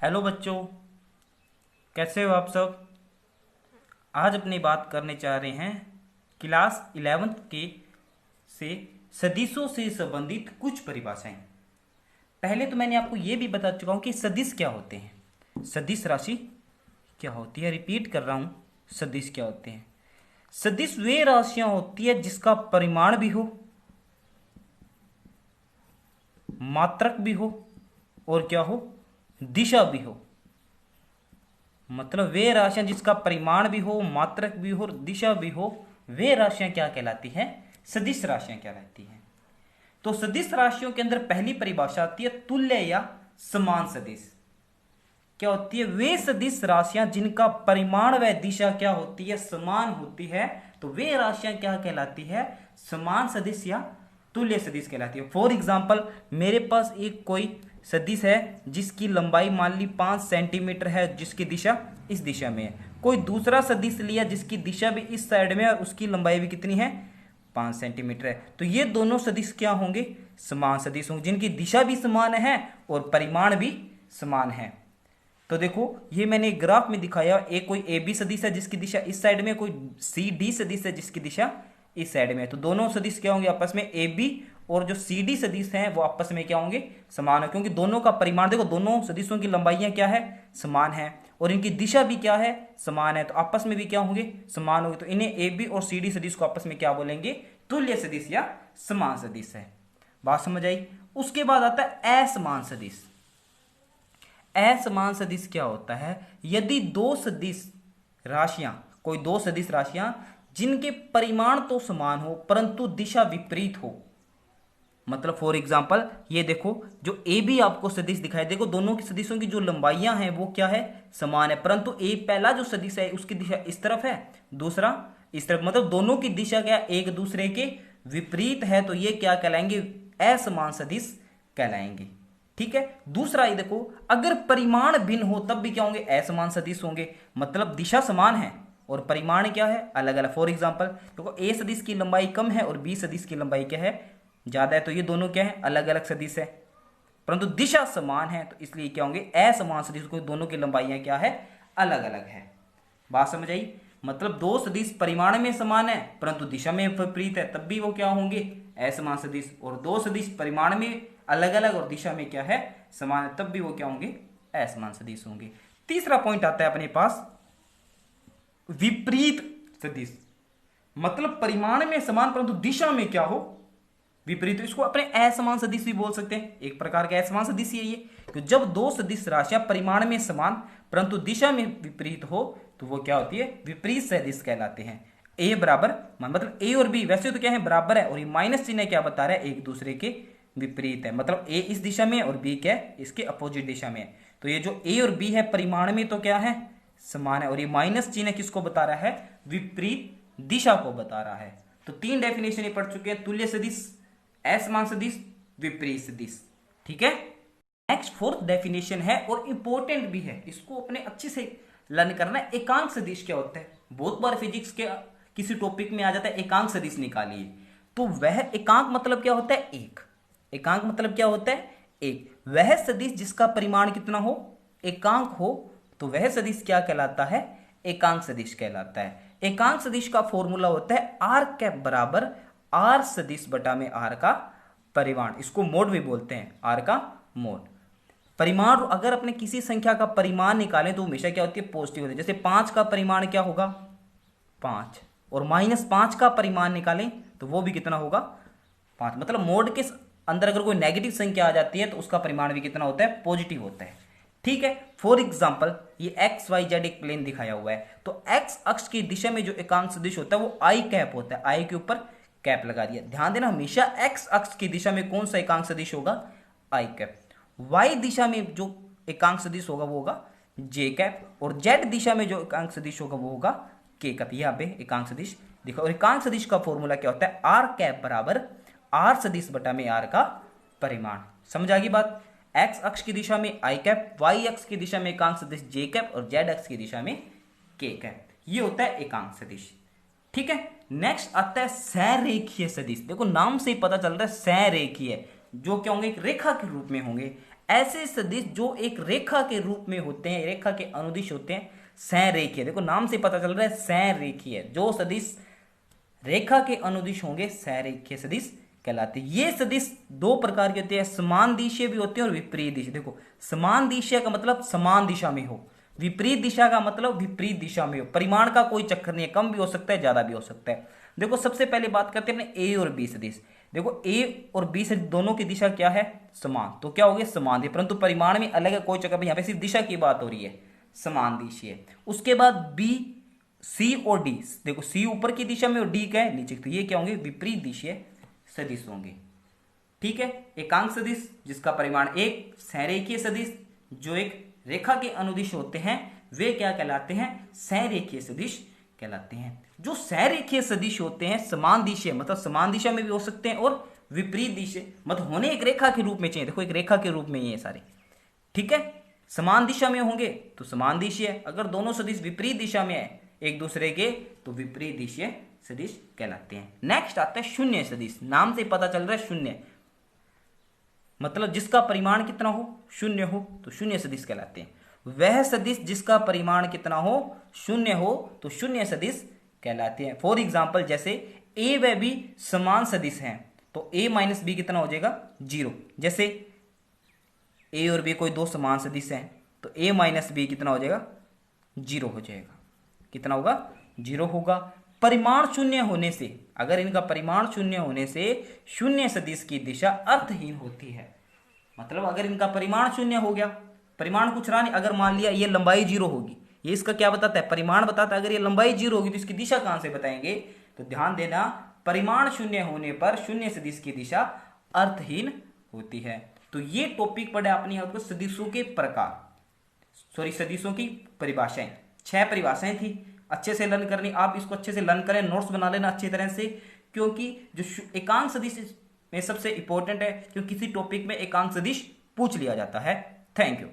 Hello बच्चों, कैसे हो आप सब। आज अपनी बात करने चाह रहे हैं क्लास 11th के से सदिशों से संबंधित कुछ परिभाषाएं। पहले तो मैंने आपको ये भी बता चुका हूं कि सदिश क्या होते हैं, सदिश राशि क्या होती है। रिपीट कर रहा हूं, सदिश क्या होते हैं। सदिश वे राशियां होती है जिसका परिमाण भी हो, मात्रक भी हो और क्या हो, दिशा भी हो। मतलब वे राशियां जिसका परिमाण भी हो, मात्रक भी हो और दिशा भी हो, वे राशियां क्या कहलाती हैं, सदिश राशियां कहलाती हैं। तो सदिश राशियों के अंदर पहली परिभाषा आती है तुल्य या समान सदिश। क्या होती है, वे सदिश राशियां जिनका परिमाण व दिशा क्या होती है, समान होती है। तो वे राशियां क्या कहलाती है, समान सदिश या तुल्य सदिश कहलाती है। फॉर एग्जाम्पल, मेरे पास एक कोई सदिश है जिसकी लंबाई मान ली 5 सेंटीमीटर है, जिसकी दिशा इस दिशा में है। कोई दूसरा सदिश लिया जिसकी दिशा भी इस साइड में है और उसकी लंबाई भी कितनी है, 5 सेंटीमीटर है। तो ये दोनों सदिश क्या होंगे, समान सदिश होंगे, जिनकी दिशा भी समान है और परिमाण भी समान है। तो देखो, ये मैंने एक ग्राफ में दिखाया, एक कोई ए बी सदिश है जिसकी दिशा इस साइड में, कोई सी डी सदिश है जिसकी दिशा इस साइड में है। तो दोनों सदिश क्या होंगे आपस में, ए बी और जो सी डी सदिश हैं वो आपस में क्या होंगे, समान है। क्योंकि दोनों का परिमाण देखो, दोनों सदिशों की लंबाइयां क्या है, समान है और इनकी दिशा भी क्या है, समान है। तो आपस में भी क्या होंगे, समान होंगे। तो इन्हें ए बी और सी डी सदिश को आपस में क्या बोलेंगे, तुल्य सदिश या समान सदिश है। बात समझ आई। उसके बाद आता है असमान सदिश। असमान सदिश क्या होता है, यदि दो सदिश राशियां, कोई दो सदिश राशियां जिनके परिमाण तो समान हो परंतु दिशा विपरीत हो। मतलब फॉर एग्जाम्पल, ये देखो, जो ए बी आपको सदिश दिखाई, देखो दोनों की सदिशों की जो लंबाइयां हैं वो क्या है, समान है। परंतु ए पहला जो सदिश है उसकी दिशा इस तरफ है, दूसरा इस तरफ, मतलब दोनों की दिशा क्या, एक दूसरे के विपरीत है। तो ये क्या कहलाएंगे, असमान सदिश कहलाएंगे। ठीक है। दूसरा ये देखो, अगर परिमाण भिन्न हो तब भी क्या होंगे, असमान सदिश होंगे। मतलब दिशा समान है और परिमाण क्या है, अलग अलग। फॉर एग्जाम्पल देखो, ए सदिश की लंबाई कम है और बी सदिश की लंबाई क्या है, ज्यादा है। तो ये दोनों क्या है, अलग अलग सदिश है, परंतु दिशा समान है। तो इसलिए क्या होंगे, असमान सदिश, को दोनों की लंबाइयां क्या है, अलग अलग है। बात समझ आई। मतलब दो सदिश परिमाण में समान है परंतु दिशा में विपरीत है, तब भी वो क्या होंगे, असमान सदिश। और दो सदिश परिमाण में अलग अलग और दिशा में क्या है, समान है, तब भी वो क्या होंगे, असमान सदिश होंगे। तीसरा पॉइंट आता है अपने पास, विपरीत सदिश। मतलब परिमाण में समान परंतु दिशा में क्या हो, विपरीत। तो इसको अपने असमान सदिश भी बोल सकते हैं, एक प्रकार का असमान सदिश ही है ये। कि जब दो सदिश राशियां परिमाण में समान परंतु दिशा में विपरीत हो तो वो क्या होती है, विपरीत सदिश कहलाते हैं। ए बराबर, मतलब ए और बी वैसे तो क्या है, बराबर है, और ये माइनस चिन्ह क्या बता रहा है, एक दूसरे के विपरीत है। मतलब ए इस दिशा में और बी क्या है, इसके अपोजिट दिशा में है। तो ये जो ए और बी है परिमाण में तो क्या है, समान है, और ये माइनस चिन्ह किसको बता रहा है, विपरीत दिशा को बता रहा है। तो तीन डेफिनेशन ये पढ़ चुके हैं, तुल्य सदिश, असमान सदिश, विपरीत सदिश। ठीक है। नेक्स्ट फोर्थ डेफिनेशन है और इंपॉर्टेंट भी है, इसको अपने अच्छे से लर्न करना है। एकांक सदिश क्या होता है, बहुत बार फिजिक्स के किसी टॉपिक में आ जाता है, एकांक सदिश निकालिए। तो वह एकांक मतलब क्या होता है, एक। एकांक मतलब क्या होता है, एक। वह सदिश जिसका परिमाण कितना हो, एकांक हो, तो वह सदिश क्या कहलाता है, एकांक सदिश कहलाता है। एकांक सदिश का फॉर्मूला होता है आर कैप बराबर आर सदिश बटा में आर का परिमाण। इसको मोड भी बोलते हैं, आर का मोड। परिमाण, अगर अपने किसी संख्या का परिमाण निकालें तो हमेशा क्या होती है, पॉजिटिव होती है। जैसे 5 का परिमाण क्या होगा, 5, और -5 का परिमाण निकालें तो वो भी कितना होगा, 5। मतलब मोड के अंदर अगर कोई नेगेटिव संख्या आ जाती है तो उसका परिमाण भी कितना होता है, पॉजिटिव होता है। ठीक है। फॉर एग्जाम्पल, ये एक्स वाई जेड एक प्लेन दिखाया हुआ है, तो एक्स अक्ष की दिशा में जो एकांक सदिश होता है वो आई कैप होता है, आई के ऊपर कैप लगा दिया। ध्यान देना, हमेशा एक्स अक्ष की दिशा में कौन सा एकांक सदिश होगा, आई कैप। वाई दिशा में जो एकांक सदिश होगा वो होगा जे कैप, और जेड दिशा में जो एकांक सदिश होगा वो होगा के कैप। यहाँ पे एकांक सदिश देखो, और एकांक सदिश का फॉर्मूला क्या होता है, आर कैप बराबर आर सदिश बटा में आर का परिमाण। समझ आ गई बात। एक्स अक्ष की दिशा में आई कैप, वाई अक्ष की दिशा में एकांक सदिश जे कैप, और जेड अक्ष की दिशा में के कैप। ये होता है एकांक सदिश। ठीक है। नेक्स्ट आता है संरेखीय सदिश। देखो नाम से ही पता चल रहा है संरेखीय, जो क्या होंगे, एक रेखा के रूप में होंगे। ऐसे सदिश जो एक रेखा के रूप में होते हैं, रेखा के अनुदिश होते हैं, संरेखीय। देखो नाम से पता चल रहा है संरेखीय। जो सदिश रेखा के अनुदिश होंगे संरेखीय सदिश कहलाते हैं। ये सदिश दो प्रकार के होते हैं, समान दिशीय भी होते हैं और विपरीत दिशा। देखो समान दिशा का मतलब समान दिशा में हो, विपरीत दिशा का मतलब विपरीत दिशा में हो। परिमाण का कोई चक्कर नहीं है, कम भी हो सकता है, ज्यादा भी हो सकता है। देखो सबसे पहले बात करते हैं अपने ए और बी सदिश। देखो ए और बी सदिश दोनों की दिशा क्या है, समान, तो क्या हो गया समान दिशा, परंतु परिमाण में अलग है, कोई चक्कर नहीं, यहाँ पे सिर्फ दिशा की बात हो रही है, समान दिशीय। उसके बाद बी, सी और डी। देखो सी ऊपर की दिशा में और डी क्या है नीचे, तो ये क्या होंगे विपरीत दिशीय सदिश होंगे। ठीक है, एकांक सदिश जिसका परिमाण एक, संरेखीय सदिश जो एक रेखा के अनुदिश होते हैं वे क्या कहलाते हैं, संरेखीय सदिश कहलाते हैं। जो संरेखीय सदिश होते हैं समान दिशा, मतलब समान दिशा में भी हो सकते हैं और विपरीत दिशा, मतलब होने एक रेखा के रूप में चाहिए। देखो एक रेखा के रूप में ये सारे, ठीक है, समान दिशा में होंगे तो समान दिशा, अगर दोनों सदिश विपरीत दिशा में है एक दूसरे के तो विपरीत दिशीय सदिश कहलाते हैं। नेक्स्ट आता है शून्य सदिश। नाम से पता चल रहा है शून्य, मतलब जिसका परिमाण कितना हो, शून्य हो, तो शून्य सदिश कहलाते हैं। वह सदिश जिसका परिमाण कितना हो, शून्य हो, तो शून्य सदिश कहलाते हैं। फॉर एग्जाम्पल जैसे ए व बी समान सदिश हैं तो ए माइनस बी कितना हो जाएगा, 0। जैसे ए और बी कोई दो समान सदिश हैं तो ए माइनस बी कितना हो जाएगा, 0 हो जाएगा। कितना होगा, 0 होगा। परिमाण शून्य होने से, अगर इनका परिमाण शून्य होने से शून्य सदिश की दिशा अर्थहीन होती है। मतलब अगर इनका परिमाण शून्य हो गया, परिमाण कुछ रहा नहीं, अगर मान लिया ये लंबाई 0 होगी, ये इसका क्या बताता है, परिमाण बताता है। अगर ये लंबाई 0 होगी तो इसकी दिशा कहां से बताएंगे, तो ध्यान देना परिमाण शून्य होने पर शून्य सदिश की दिशा अर्थहीन होती है। तो ये टॉपिक पढ़े आपने आपको सदिशों के प्रकार, सॉरी सदिशों की परिभाषाएं, 6 परिभाषाएं थी। अच्छे से लर्न करनी, आप इसको अच्छे से लर्न करें, नोट्स बना लेना अच्छी तरह से, क्योंकि जो एकांक सदिश में सबसे इंपॉर्टेंट है, क्योंकि किसी टॉपिक में एकांक सदिश पूछ लिया जाता है। Thank you.